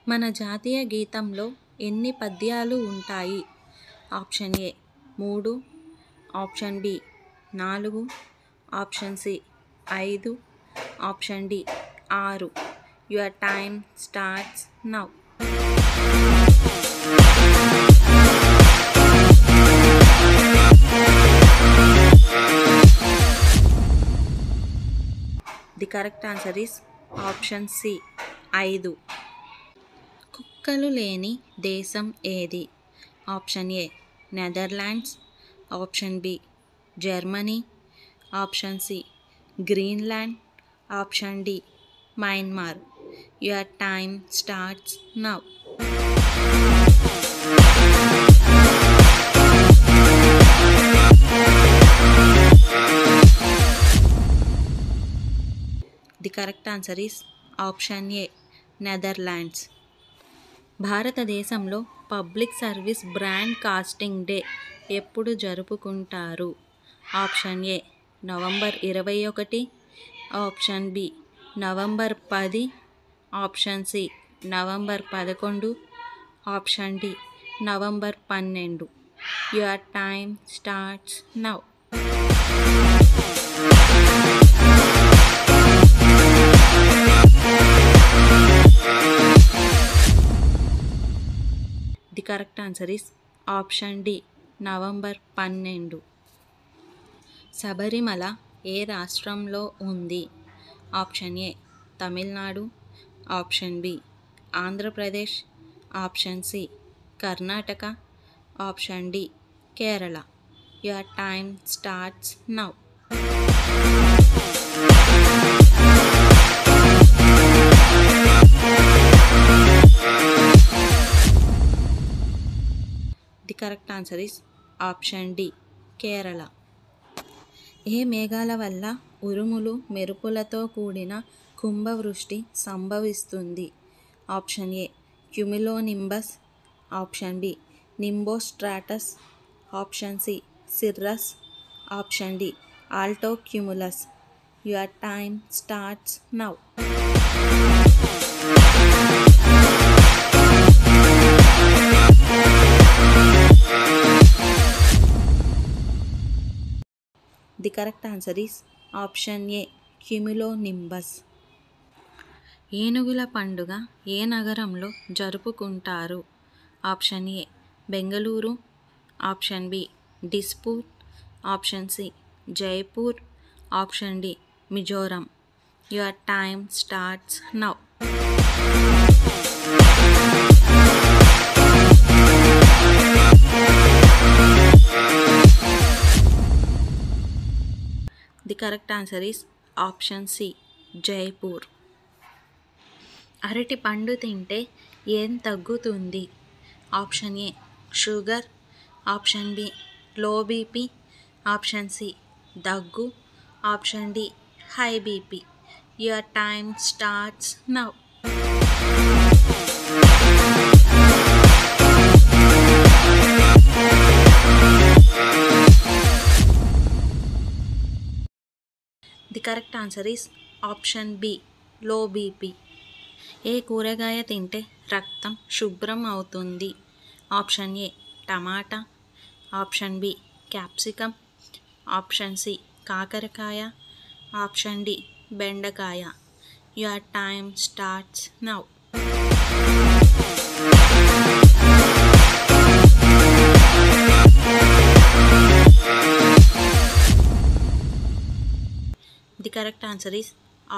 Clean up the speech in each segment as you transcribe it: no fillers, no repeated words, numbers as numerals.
మన జాతీయ గీతంలో ఎన్ని పద్యాలు ఉంటాయి? Option A 3, option B 4, option C 5, option D 6. Your time starts now. The correct answer is option C 5. కుక్కలు లేని దేశం ఏది? Option A Netherlands, option B Germany, option C Greenland, option D Myanmar. Your time starts now. The correct answer is option A Netherlands. భారతదేశంలో public service broadcasting day ఎప్పుడు జరుపుకుంటారు? Option A November 21, option B November 10, option C November 11, option D November 12. Your time starts now. The correct answer is option D November 12. Sabarimala ఏ రాష్ట్రంలో ఉంది? Option A Tamil Nadu, option B Andhra Pradesh, option C Karnataka, option D Kerala. Your time starts now. The correct answer is option D Kerala. ఏ మేఘాల వల్ల ఉరుములు మెరుపులతో కూడిన కుంభవృష్టి సంభవిస్తుంది? Option A cumulonimbus, option B nimbostratus, option C cirrus, option D altocumulus. Your time starts now. The correct answer is option A cumulonimbus. ఏనుగుల పండుగ ఏ నగరంలో జరుపుకుంటారు? Option A Bengaluru, option B Dispur, option C Jaipur, option D Mizoram. Your time starts now. The correct answer is option C Jaipur. అరటి పండు తింటే ఏం తగ్గుతుంది? Option A sugar, option B low BP, option C దగ్గు, option D high BP. Your time starts now. The correct answer is option B low BP. ఏ కూరగాయ తింటే రక్తం శుభ్రం అవుతుంది? Option A tomato, option B capsicum, option C కాకరకాయ, option D బెండకాయ. Your time starts now. The correct answer is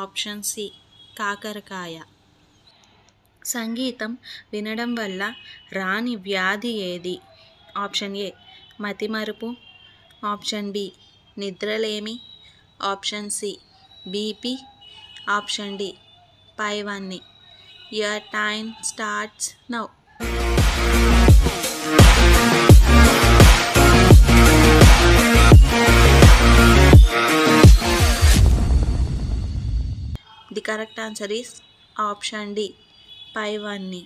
option C కాకరకాయ. సంగీతం వినడం వల్ల రాని వ్యాధి ఏది? ఆప్షన్ ఏ మతిమరుపు, ఆప్షన్ బి నిద్రలేమి, option C BP, option D పైవన్నీ. Your time starts now. The correct answer is option D పైవన్నీ.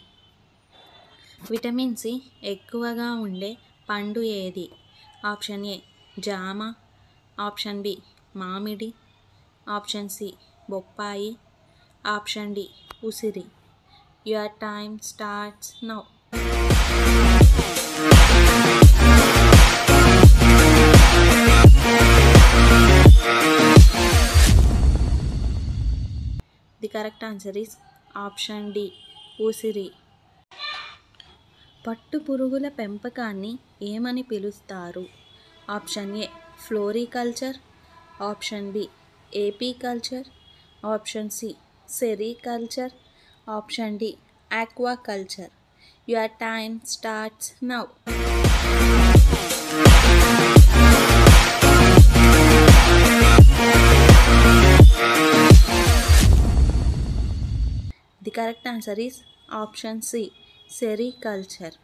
విటమిన్ సి ఎక్కువగా ఉండే పండు ఏది? ఆప్షన్ ఏ జామ, ఆప్షన్ బి మామిడి, ఆప్షన్ సి బొప్పాయి, ఆప్షన్ డి ఉసిరి. Your time starts now. The correct answer is option D. ఊసిరి. పట్టు పురుగుల పెంపకాన్ని ఏమని పిలుస్తారు? Option A floriculture, option B apiculture, option C sericulture, option D aquaculture. Your time starts now. The correct answer is option C sericulture.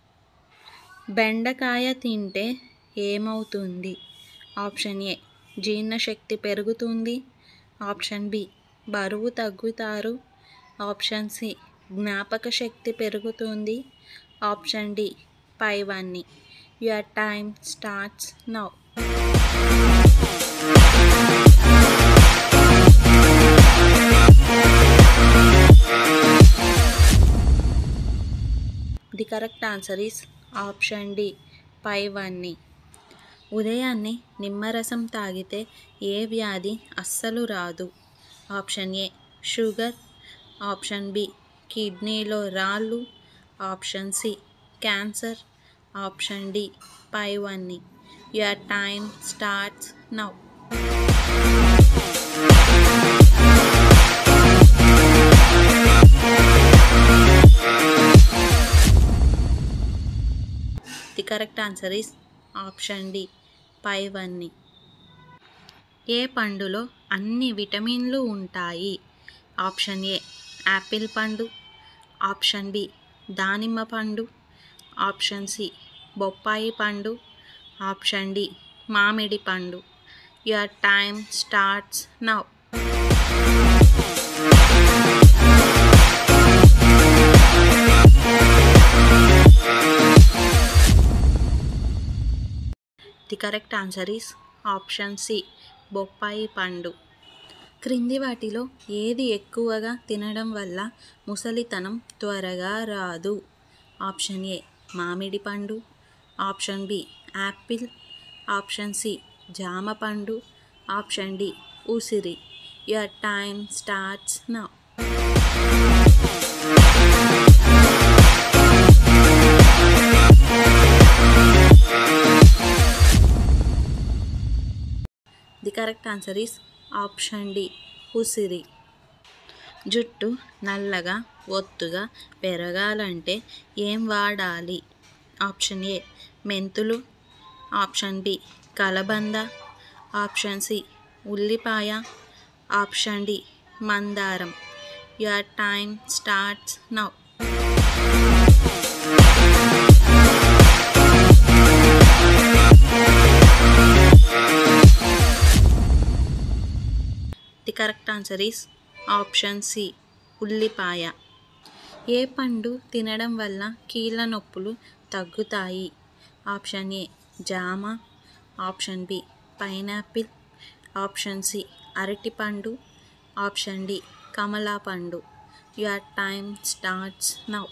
బెండకాయ తింటే ఏమవుతుంది? Option ఏ జీర్ణశక్తి పెరుగుతుంది, ఆప్షన్ బి బరువు తగ్గుతారు, ఆప్షన్ సి జ్ఞాపక శక్తి పెరుగుతుంది, ఆప్షన్ డి పైవన్నీ. Your time starts now. The correct answer is option D పైవన్నీ. ఉదయాన్నే నిమ్మరసం తాగితే ఏ వ్యాధి అస్సలు రాదు? Option A sugar, option B కిడ్నీలో రాళ్ళు, option C cancer, option D పైవన్నీ. Your time starts now. The correct answer is option D పైవన్నీ. ఏ పండులో అన్ని విటమిన్లు ఉంటాయి? ఆప్షన్ ఏ యాపిల్ పండు, ఆప్షన్ బి దానిమ్మ పండు, ఆప్షన్ సి బొప్పాయి పండు, ఆప్షన్ డి మామిడి పండు. Your time starts now. The correct answer is option C బొప్పాయి పండు. క్రింది వాటిలో ఏది ఎక్కువగా తినడం వల్ల ముసలితనం త్వరగా రాదు? ఆప్షన్ ఏ మామిడి పండు, option B apple, option C జామ పండు, ఆప్షన్ డి ఉసిరి. Your time starts now. The correct answer is option D ఉసిరి. జుట్టు నల్లగా ఒత్తుగా పెరగాలంటే ఏం వాడాలి? ఆప్షన్ ఏ మెంతులు, ఆప్షన్ బి కలబంద, ఆప్షన్ సి ఉల్లిపాయ, ఆప్షన్ డి మందారం. Your time starts now. The correct answer is option C ఉల్లిపాయ. ఏ పండు తినడం వల్ల కీళ్ళ నొప్పులు తగ్గుతాయి? ఆప్షన్ ఏ జామ, option B pineapple, option C అరటిపండు, ఆప్షన్ డి కమలా పండు. Your time starts now.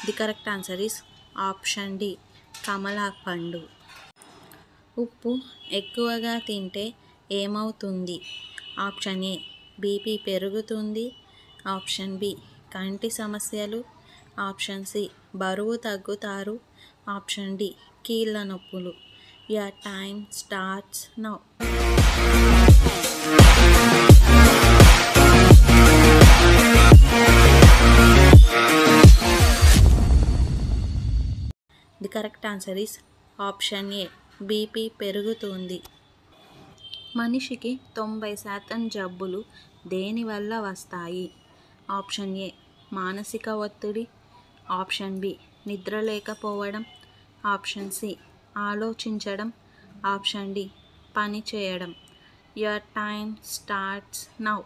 The correct answer is option D కమలా పండు. ఉప్పు ఎక్కువగా తింటే ఏమవుతుంది? ఆప్షన్ ఏ బీపీ పెరుగుతుంది, ఆప్షన్ బి కంటి సమస్యలు, ఆప్షన్ సి బరువు తగ్గుతారు, ఆప్షన్ డి కీళ్ళ నొప్పులు. Your time starts now. The correct answer is option A BP పెరుగుతుంది. మనిషికి 90% జబ్బులు దేనివల్ల వస్తాయి? ఆప్షన్ ఏ మానసిక ఒత్తిడి, ఆప్షన్ బి నిద్ర లేకపోవడం, ఆప్షన్ సి ఆలోచించడం, ఆప్షన్ డి పని చేయడం. Your time starts now.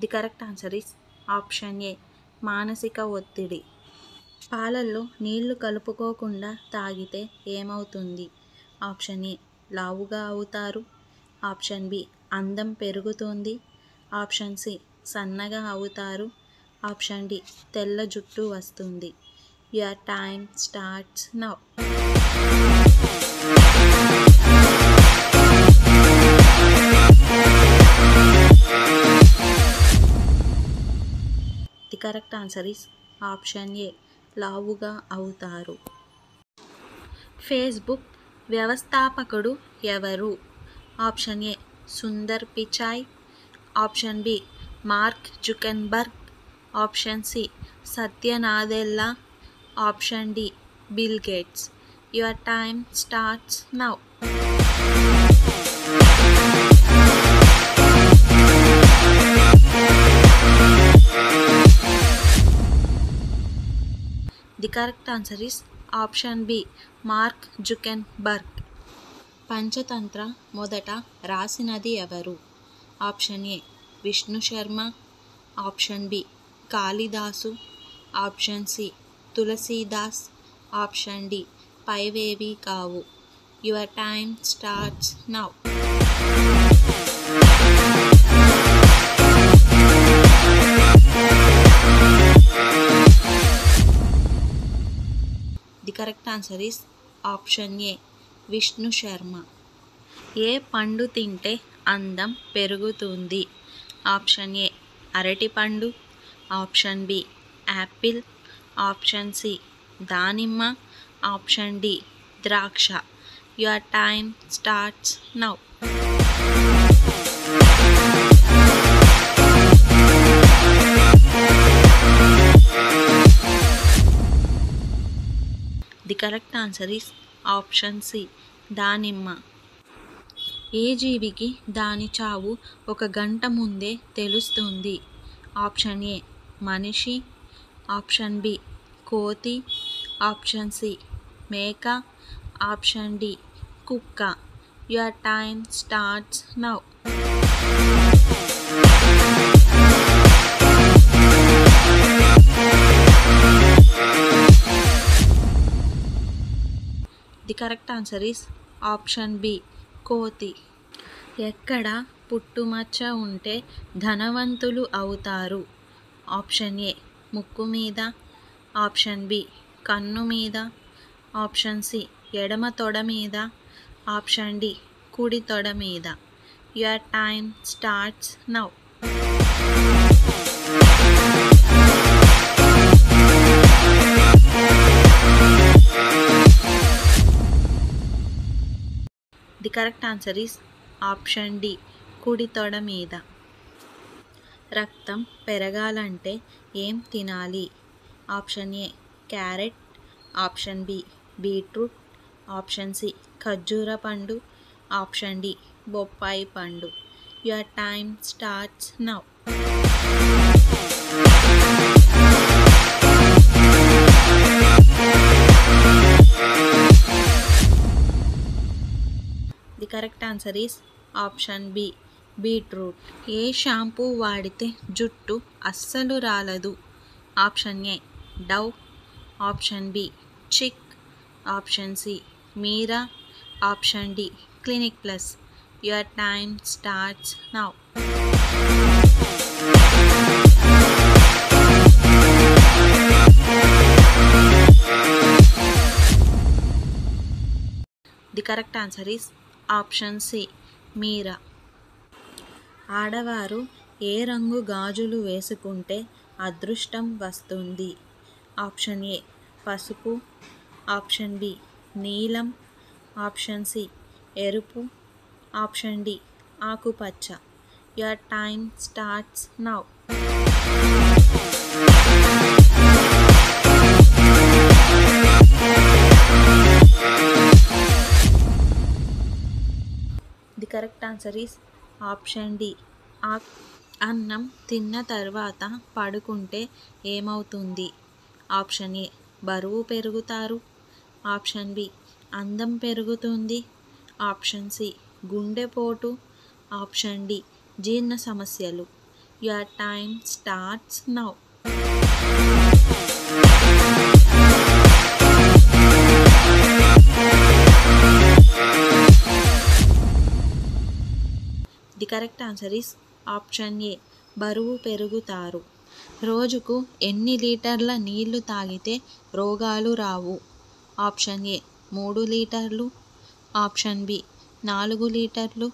The correct answer is option ఏ మానసిక ఒత్తిడి. పాలల్లో నీళ్లు కలుపుకోకుండా తాగితే ఏమవుతుంది? ఆప్షన్ ఏ లావుగా అవుతారు. ఆప్షన్ బి అందం పెరుగుతుంది. ఆప్షన్ సి సన్నగా అవుతారు. ఆప్షన్ డి తెల్ల జుట్టు వస్తుంది. Your time starts now. The correct answer is option A లావుగా అవుతారు. ఫేస్బుక్ వ్యవస్థాపకుడు ఎవరు? Option A Sundar Pichai. Option B Mark Zuckerberg. Option C Satya Nadella. Option D Bill Gates. Your time starts now. The correct answer is option B Mark Zuckerberg. Panchatantra మొదట రాసినది ఎవరు? Option A Vishnu Sharma. Option B Kalidasa. Option C Tulsidas. Option D పైవేవి కావు. Your time starts now. The correct answer is option A Vishnu Sharma. ఏ పండు తింటే అందం పెరుగుతుంది? ఆప్షన్ ఏ అరటిపండు. Option B apple. Option C దానిమ్మ. ఆప్షన్ డి ద్రాక్ష. Your time starts now. The correct answer is option C దానిమ్మ. ఏ జీవికి దాని చావు 1 గంట ముందే తెలుస్తుంది? ఆప్షన్ ఏ మనిషి. ఆప్షన్ బి కోతి. ఆప్షన్ సి మేక. ఆప్షన్ డి కుక్క. Your time starts now. The correct answer is option B కోతి. ఎక్కడ పుట్టుమచ్చ ఉంటే ధనవంతులు అవుతారు? ఆప్షన్ ఏ ముక్కు మీద. ఆప్షన్ బి కన్ను మీద. ఆప్షన్ సి ఎడమ తొడ మీద. ఆప్షన్ డి కుడి తొడ మీద. Your time starts now. The correct answer is option D కుడి తొడ మీద. రక్తం పెరగాలంటే ఏం తినాలి? Option A carrot. Option B beetroot. Option C ఖర్జూర పండు. ఆప్షన్ డి బొప్పాయి పండు. Your time starts now. The correct answer is option B beetroot. ఏ షాంపూ వాడితే జుట్టు అస్సలు రాలదు? Option A Dove. Option B Chik. Option C Meera. Option D Clinic Plus. Your time starts now. The correct answer is option C Meera. ఆడవారు ఏ రంగు గాజులు వేసుకుంటే అదృష్టం వస్తుంది? ఆప్షన్ ఏ పసుపు. ఆప్షన్ బి నీలం. ఆప్షన్ సి ఎరుపు. ఆప్షన్ డి ఆకుపచ్చ. Your time starts now. The correct answer is option D అన్నం తిన్న తర్వాత పడుకుంటే ఏమవుతుంది? ఆప్షన్ ఏ బరువు పెరుగుతారు. ఆప్షన్ బి అందం పెరుగుతుంది. ఆప్షన్ సి గుండెపోటు. ఆప్షన్ డి జీర్ణ సమస్యలు. Your time starts now. The correct answer is option A. బరువు పెరుగుతారు. రోజుకు ఎన్ని లీటర్ల నీళ్లు తాగితే రోగాలు రావు? ఆప్షన్ ఏ 3 లీటర్లు, ఆప్షన్ బి 4 లీటర్లు,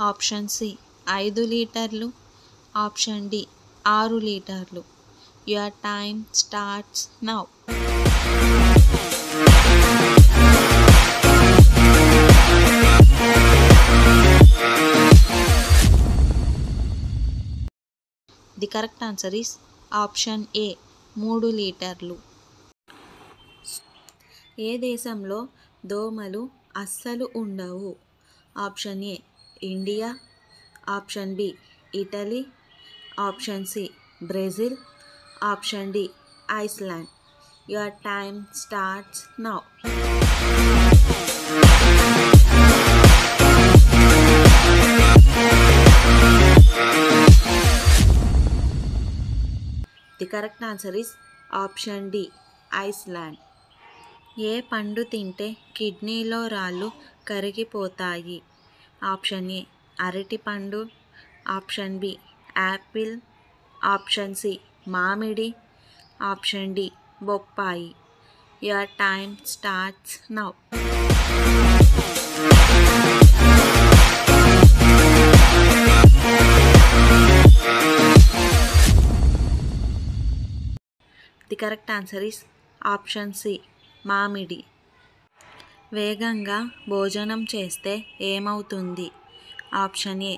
ఆప్షన్ సి 5 లీటర్లు, ఆప్షన్ డి 6 లీటర్లు. Your time starts now. The correct answer is option A 3 లీటర్లు. ఏ దేశంలో దోమలు అస్సలు ఉండవు? Option A India, option B Italy, option C Brazil, option D Iceland. Your time starts now. The correct answer is option D Iceland. ఏ పండు తింటే కిడ్నీలో రాళ్ళు కరిగిపోతాయి? ఆప్షన్ ఏ అరటిపండు, option B apple, option C మామిడి, ఆప్షన్ డి బొప్పాయి. Your time starts now. The correct answer is option C మామిడి. వేగంగా భోజనం చేస్తే ఏమవుతుంది? ఆప్షన్ ఏ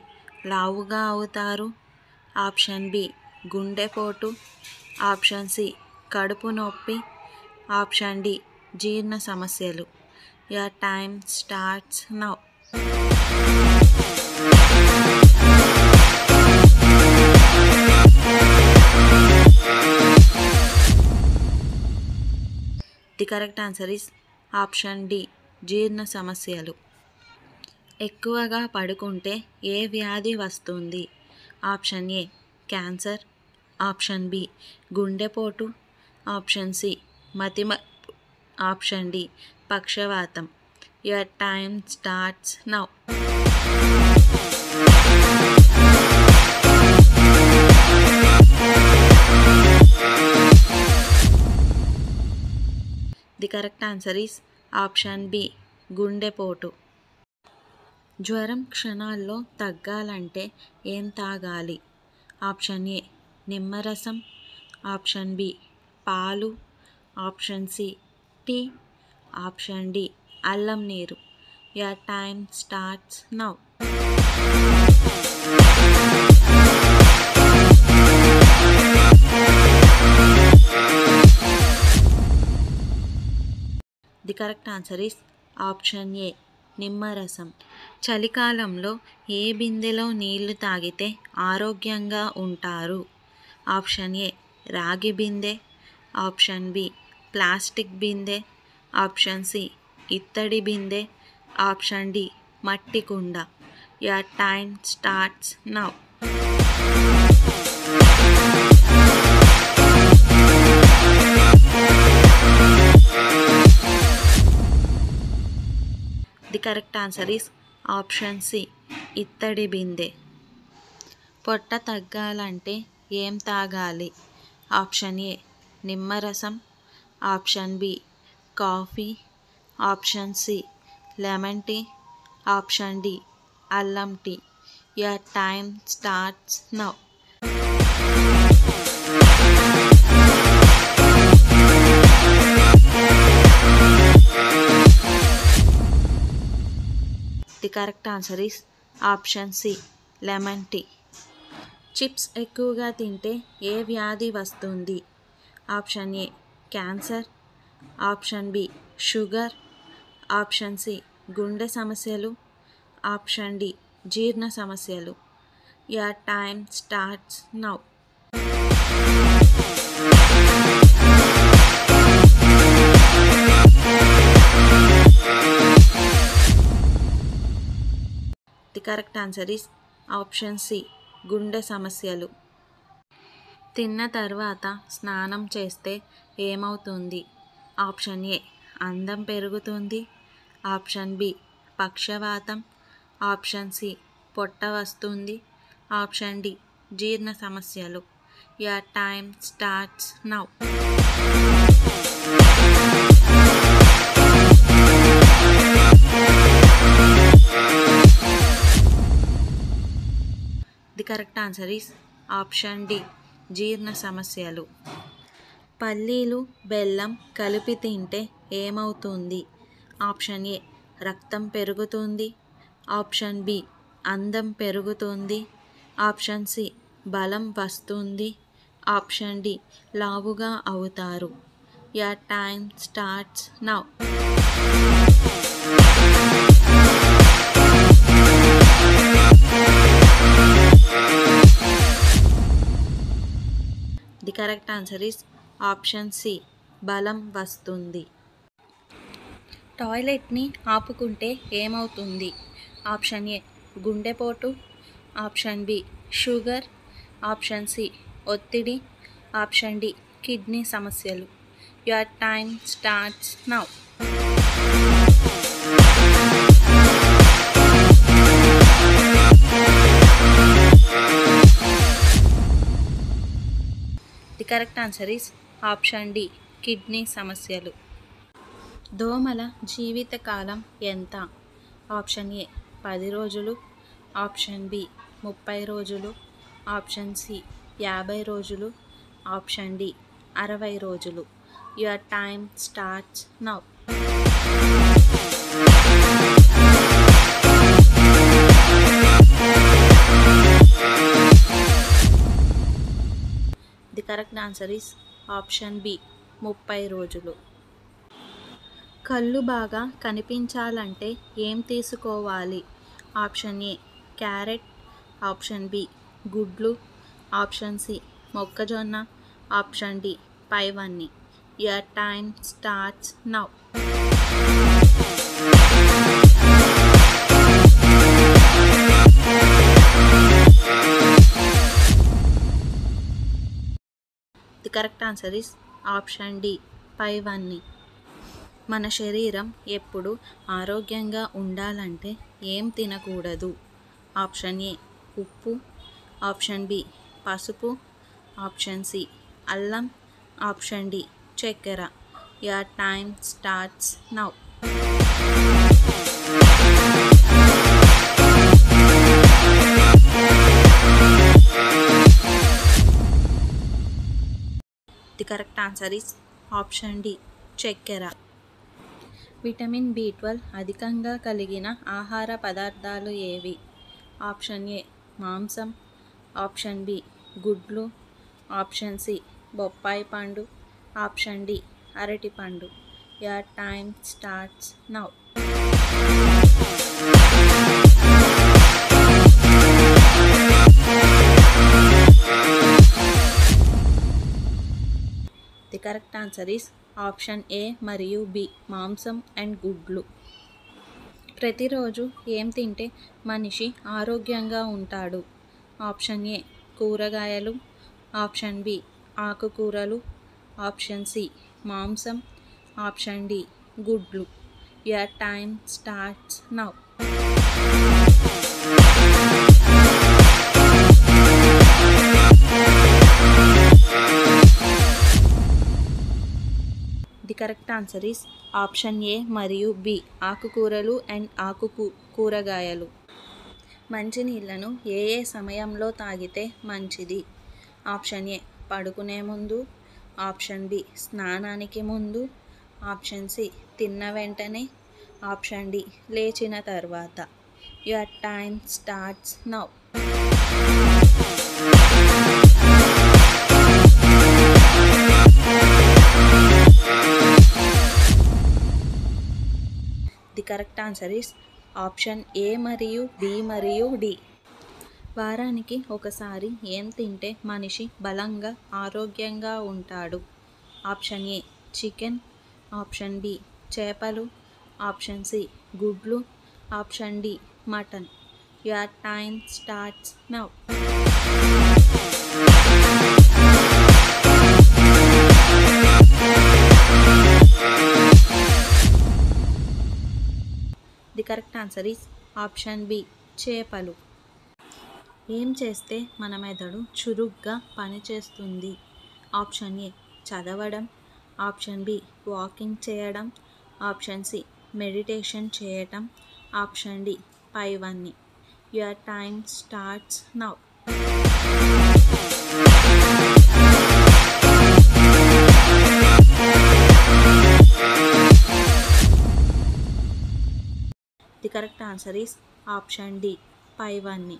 లావుగా అవుతారు, ఆప్షన్ బి గుండెపోటు, ఆప్షన్ సి కడుపు నొప్పి, ఆప్షన్ డి జీర్ణ సమస్యలు. Your time starts now. The correct answer is option D జీర్ణ సమస్యలు. ఎక్కువగా పడుకుంటే ఏ వ్యాధి వస్తుంది? Option A cancer, option B గుండెపోటు, ఆప్షన్ సి మతిమరుపు, ఆప్షన్ డి పక్షవాతం. Your time starts now. The correct answer is option B గుండెపోటు. జ్వరం క్షణాల్లో తగ్గాలంటే ఏం తాగాలి? ఆప్షన్ ఏ నిమ్మరసం, ఆప్షన్ బి పాలు, option C tea, option D అల్లం నీరు. Your time starts now. The correct answer is option A నిమ్మరసం. చలికాలంలో ఏ బిందెలో నీళ్లు తాగితే ఆరోగ్యంగా ఉంటారు? ఆప్షన్ ఏ రాగి బిందె, ఆప్షన్ బి ప్లాస్టిక్ బిందె, ఆప్షన్ సి ఇత్తడి బిందె, ఆప్షన్ డి మట్టి కుండ. Your time starts now. The correct answer is option C ఇత్తడి బిందె. పొట్ట తగ్గాలంటే ఏం తాగాలి? ఆప్షన్ ఏ నిమ్మరసం, option B coffee, option C lemon tea, option D అల్లం tea. Your time starts now. The correct answer is option C lemon tea. Chips ఎక్కువగా తింటే ఏ వ్యాధి వస్తుంది? Option A cancer, option B sugar, option C గుండె సమస్యలు, option D జీర్ణ సమస్యలు. Your time starts now. The correct answer is option C గుండె సమస్యలు. తిన్న తర్వాత స్నానం చేస్తే ఏమవుతుంది? ఆప్షన్ ఏ అందం పెరుగుతుంది, ఆప్షన్ బి పక్షవాతం, ఆప్షన్ సి పొట్ట వస్తుంది, ఆప్షన్ డి జీర్ణ సమస్యలు. Your time starts now. The correct answer is option D జీర్ణ సమస్యలు. పల్లీలు బెల్లం కలిపి తింటే ఏమవుతుంది? ఆప్షన్ ఏ రక్తం పెరుగుతుంది, ఆప్షన్ బి అందం పెరుగుతుంది, ఆప్షన్ సి బలం వస్తుంది, ఆప్షన్ డి లావుగా అవుతారు. Your time starts now. The correct answer is option C బలం వస్తుంది. టాయిలెట్ని ఆపుకుంటే ఏమవుతుంది? ఆప్షన్ ఏ గుండెపోటు, option B sugar, option C ఒత్తిడి, ఆప్షన్ డి కిడ్నీ సమస్యలు. Your time starts now. The correct answer is option D kidney సమస్యలు. దోమల జీవితకాలం ఎంత? ఆప్షన్ ఏ 10 రోజులు, ఆప్షన్ బి 30 రోజులు, ఆప్షన్ సి 50 రోజులు, ఆప్షన్ డి 60 రోజులు. Your time starts now. The correct answer is option B 30 రోజులు. కళ్ళు బాగా కనిపించాలంటే ఏం తీసుకోవాలి? Option A carrot, option B గుడ్లు, ఆప్షన్ సి మొక్కజొన్న, ఆప్షన్ డి పైవన్నీ. Your time starts now. The correct answer is option D పైవన్నీ. మన శరీరం ఎప్పుడు ఆరోగ్యంగా ఉండాలంటే ఏం తినకూడదు? ఆప్షన్ ఏ ఉప్పు, ఆప్షన్ బి పసుపు, ఆప్షన్ సి అల్లం, ఆప్షన్ డి చక్కెర. Your time starts now. The correct answer is option D చక్కెర. విటమిన్ B12 అధికంగా కలిగిన ఆహార పదార్థాలు ఏవి? ఆప్షన్ ఏ మాంసం, ఆప్షన్ బి గుడ్లు, ఆప్షన్ సి బొప్పాయి పండు, ఆప్షన్ డి అరటిపండు. Your time starts now. The correct answer is option A మరియు బి మాంసం అండ్ గుడ్లు. ప్రతిరోజు ఏం తింటే మనిషి ఆరోగ్యంగా ఉంటాడు? ఆప్షన్ ఏ కూరగాయలు, ఆప్షన్ బి ఆకుకూరలు, ఆప్షన్ సి మాంసం, ఆప్షన్ డి గుడ్లు. Your time starts now. The correct answer is option A మరియు బి ఆకుకూరలు అండ్ కూరగాయలు. మంచినీళ్ళను ఏ ఏ సమయంలో తాగితే మంచిది? ఆప్షన్ ఏ పడుకునే ముందు, ఆప్షన్ బి స్నానానికి ముందు, ఆప్షన్ సి తిన్న వెంటనే, ఆప్షన్ డి లేచిన తర్వాత. Your time starts now. The correct answer is option A మరియు బి మరియు డి. వారానికి ఒకసారి ఏం తింటే మనిషి బలంగా ఆరోగ్యంగా ఉంటాడు? Option A chicken, option B చేపలు, ఆప్షన్ సి గుడ్లు, option D mutton. Your time starts now. Answer is option B చేపలు. ఏం చేస్తే మన మెదడు చురుగ్గా పనిచేస్తుంది? ఆప్షన్ ఏ చదవడం, ఆప్షన్ బి వాకింగ్ చేయడం, ఆప్షన్ సి మెడిటేషన్ చేయటం, ఆప్షన్ డి పైవన్నీ. Your time starts now. The correct answer is option D పైవన్నీ.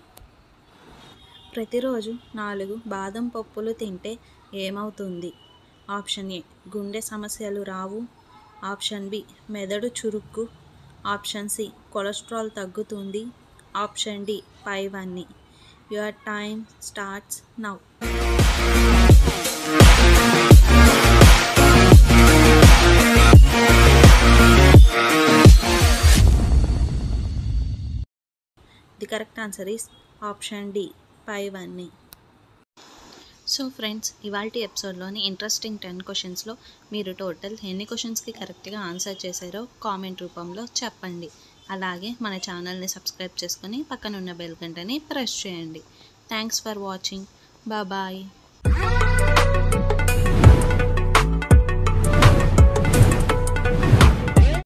ప్రతిరోజు 4 బాదం పప్పులు తింటే ఏమవుతుంది? ఆప్షన్ ఏ గుండె సమస్యలు రావు, ఆప్షన్ బి మెదడు చురుకు, ఆప్షన్ సి కొలెస్ట్రాల్ తగ్గుతుంది, ఆప్షన్ డి పైవన్నీ. Your time starts now. The correct answer is option D పైవన్నీ. సో ఫ్రెండ్స్, ఇవాల్టి ఎపిసోడ్లోని ఇంట్రెస్టింగ్ 10 క్వశ్చన్స్లో మీరు టోటల్ ఎన్ని క్వశ్చన్స్కి కరెక్ట్గా ఆన్సర్ చేశారో కామెంట్ రూపంలో చెప్పండి. అలాగే మన ఛానల్ని సబ్స్క్రైబ్ చేసుకొని పక్కనున్న బెల్ గంటని ప్రెస్ చేయండి. Thanks for watching. బాయ్.